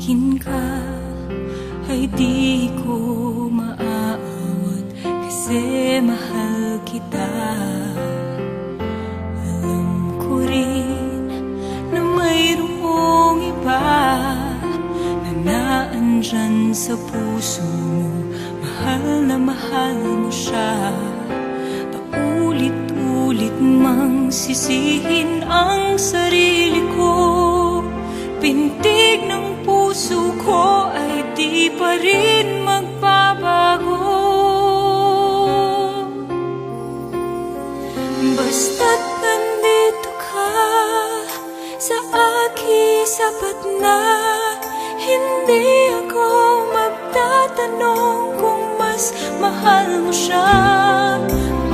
Sabihin ka ay di ko maaawat, kasi mahal kita. Alam ko rin na mayroong iba na naandyan sa puso mo. Mahal na mahal mo siya. Paulit-ulit mang sisihin ang sarili ko. Pintig ng puso ko ay di pa rin magbabago. Basta't nandito ka sa akin, sapat na. Hindi ako magtatanong kung mas mahal mo siya.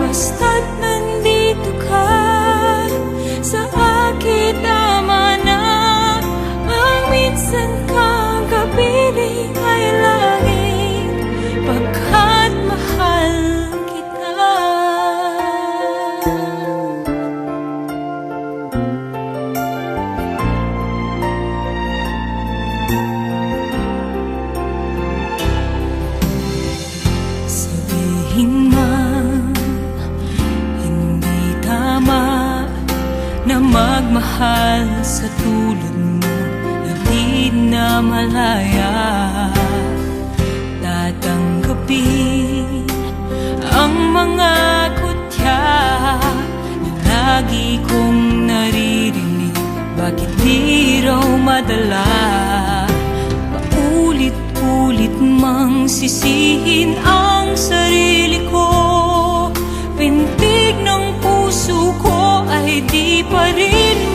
Basta't nandito ka sa akin, tama na. Minsan kang kapiling ay langit, pagkat mahal kita. Sabihin man hindi tama na magmahal sa tulad mo, di na malaya. Tatanggapin ang mga kutya na lagi kong naririnig. Bakit di raw madala? Paulit-ulit mang sisihin ang sarili ko. Pintig ng puso ko ay di pa rin